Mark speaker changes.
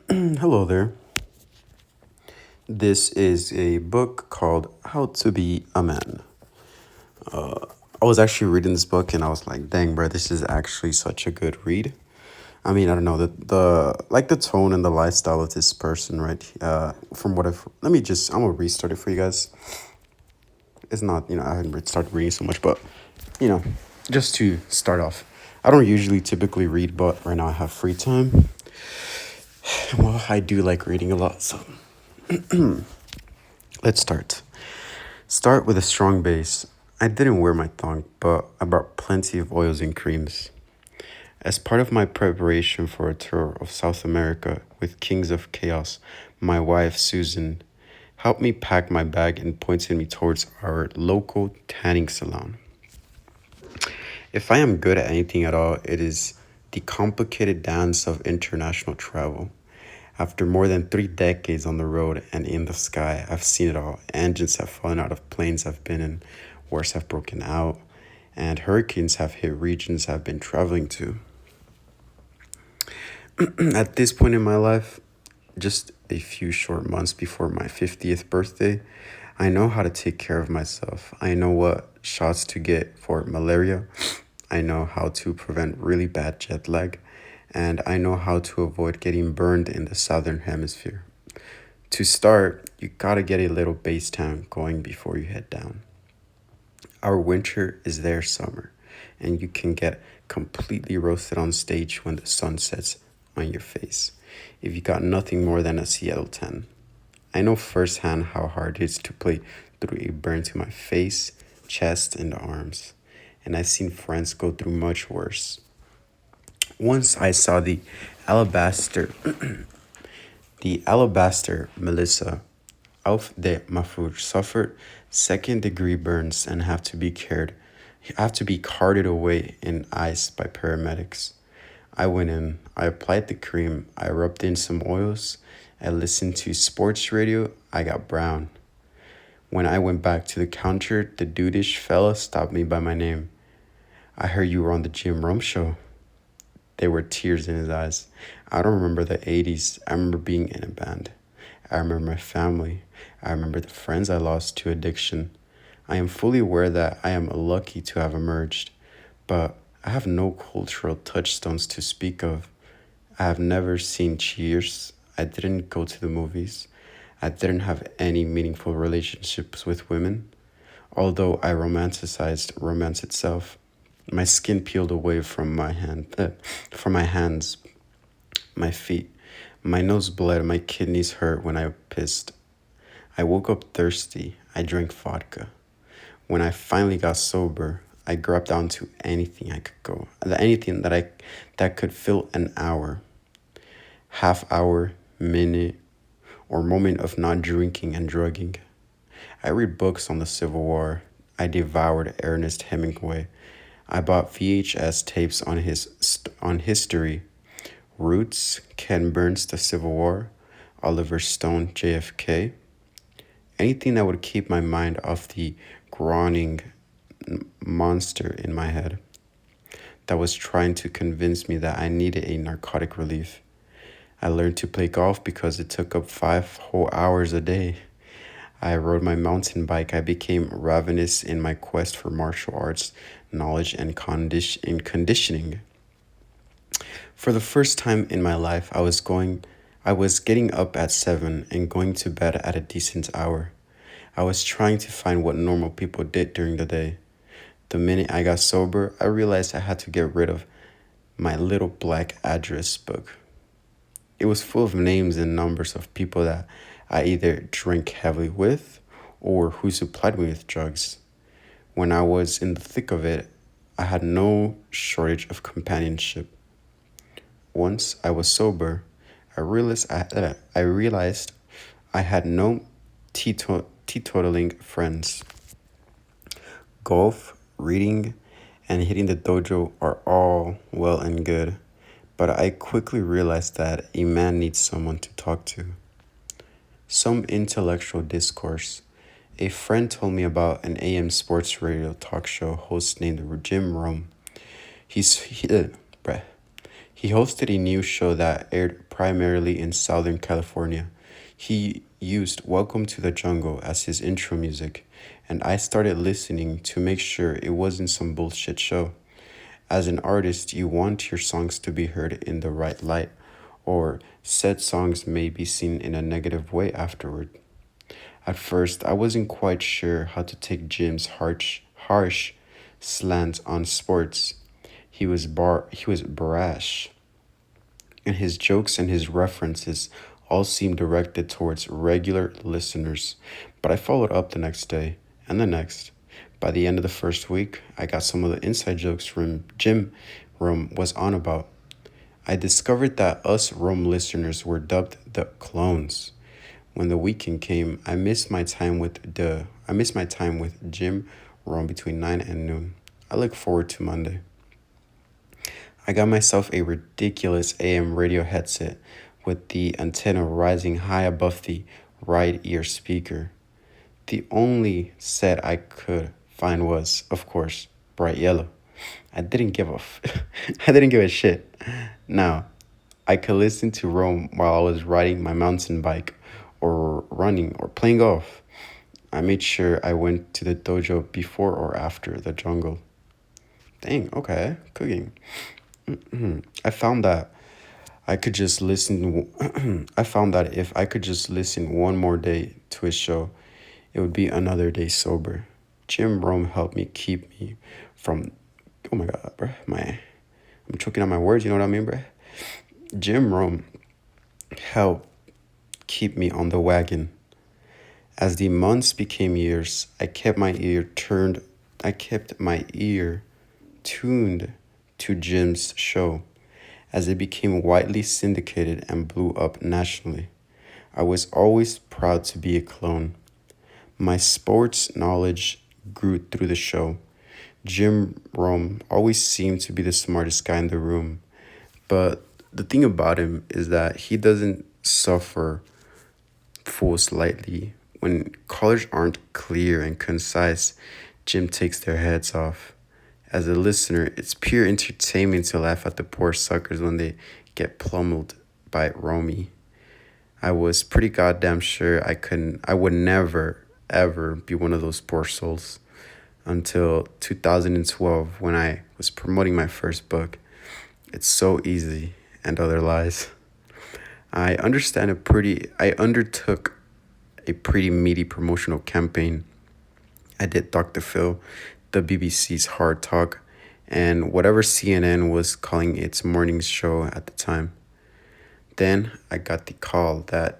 Speaker 1: Hello there. This is a book called How to Be a Man. I was actually reading this book and I was like, dang, bro, this is actually such a good read. I mean, I don't know, the tone and the lifestyle of this person, right? From what I'm gonna restart it for you guys. It's not, I haven't started reading so much, but, you know, just to start off. I don't usually typically read, but right now I have free time. Well, I do like reading a lot, so let's start. Start with a strong base. I didn't wear my thong, but I brought plenty of oils and creams. As part of my preparation for a tour of South America with Kings of Chaos, my wife, Susan, helped me pack my bag and pointed me towards our local tanning salon. If I am good at anything at all, it is the complicated dance of international travel. After more than 3 decades on the road and in the sky, I've seen it all. Engines have fallen out of planes I've been in, wars have broken out, and hurricanes have hit regions I've been traveling to. At this point in my life, just a few short months before my 50th birthday, I know how to take care of myself. I know what shots to get for malaria. I know how to prevent really bad jet lag. And I know how to avoid getting burned in the southern hemisphere. To start, you gotta get a little base tank going before you head down. Our winter is their summer, and you can get completely roasted on stage when the sun sets on your face if you got nothing more than a Seattle tan. I know firsthand how hard it is to play through a burn to my face, chest, and arms, and I've seen friends go through much worse. Once I saw alabaster, the alabaster Melissa Auf de Mafur suffered second-degree burns and have to be carted away in ice by paramedics. I went in, I applied the cream, I rubbed in some oils, I listened to sports radio, I got brown. When I went back to the counter, the dudeish fella stopped me by my name. I heard you were on the Jim Rome show. There were tears in his eyes. I don't remember the 80s. I remember being in a band. I remember my family. I remember the friends I lost to addiction. I am fully aware that I am lucky to have emerged, but I have no cultural touchstones to speak of. I have never seen Cheers. I didn't go to the movies. I didn't have any meaningful relationships with women, although I romanticized romance itself. My skin peeled away from my hands, my feet. My nose bled, my kidneys hurt when I pissed. I woke up thirsty. I drank vodka. When I finally got sober, I grabbed onto anything I could go, anything that could fill an hour, half hour, minute, or moment of not drinking and drugging. I read books on the Civil War. I devoured Ernest Hemingway. I bought VHS tapes on history, Roots, Ken Burns' The Civil War, Oliver Stone, JFK. Anything that would keep my mind off the groaning monster in my head that was trying to convince me that I needed a narcotic relief. I learned to play golf because it took up 5 whole hours a day. I rode my mountain bike. I became ravenous in my quest for martial arts knowledge and conditioning. For the first time in my life, I was getting up at 7 and going to bed at a decent hour. I was trying to find what normal people did during the day. The minute I got sober, I realized I had to get rid of my little black address book. It was full of names and numbers of people that I either drank heavily with or who supplied me with drugs. When I was in the thick of it, I had no shortage of companionship. Once I was sober, I realized I had no teetotaling friends. Golf, reading, and hitting the dojo are all well and good, but I quickly realized that a man needs someone to talk to. Some intellectual discourse. A friend told me about an AM sports radio talk show host named Jim Rome. He's he, uh, bruh. He hosted a new show that aired primarily in Southern California. He used Welcome to the Jungle as his intro music, and I started listening to make sure it wasn't some bullshit show. As an artist, you want your songs to be heard in the right light, or said songs may be seen in a negative way afterward. At first, I wasn't quite sure how to take Jim's harsh slant on sports. He was brash, and his jokes and his references all seemed directed towards regular listeners. But I followed up the next day and the next. By the end of the first week, I got some of the inside jokes from Jim Rome was on about. I discovered that us Rome listeners were dubbed the clones. When the weekend came, I missed my time with Jim Rome between 9 and noon. I look forward to Monday. I got myself a ridiculous AM radio headset with the antenna rising high above the right ear speaker. The only set I could find was, of course, bright yellow. I didn't give a I didn't give a shit. Now, I could listen to Rome while I was riding my mountain bike or running or playing golf. I made sure I went to the dojo before or after the jungle. Dang, okay, cooking. I found that I could just listen. I found that if I could just listen one more day to his show, it would be another day sober. Jim Rome helped me keep me from. Oh my god, bruh. I'm choking on my words. You know what I mean, bruh? Jim Rome helped keep me on the wagon. As the months became years, I kept my ear tuned to Jim's show. As it became widely syndicated and blew up nationally, I was always proud to be a clone. My sports knowledge grew through the show. Jim Rome always seemed to be the smartest guy in the room, but the thing about him is that he doesn't suffer fools lightly. When callers aren't clear and concise, Jim takes their heads off. As a listener, it's pure entertainment to laugh at the poor suckers when they get pummeled by Romy. I was pretty goddamn sure I would never, ever be one of those poor souls until 2012 when I was promoting my first book, It's So Easy and Other Lies. I undertook a pretty meaty promotional campaign. I did Dr. Phil, the BBC's Hard Talk, and whatever CNN was calling its morning show at the time. Then I got the call that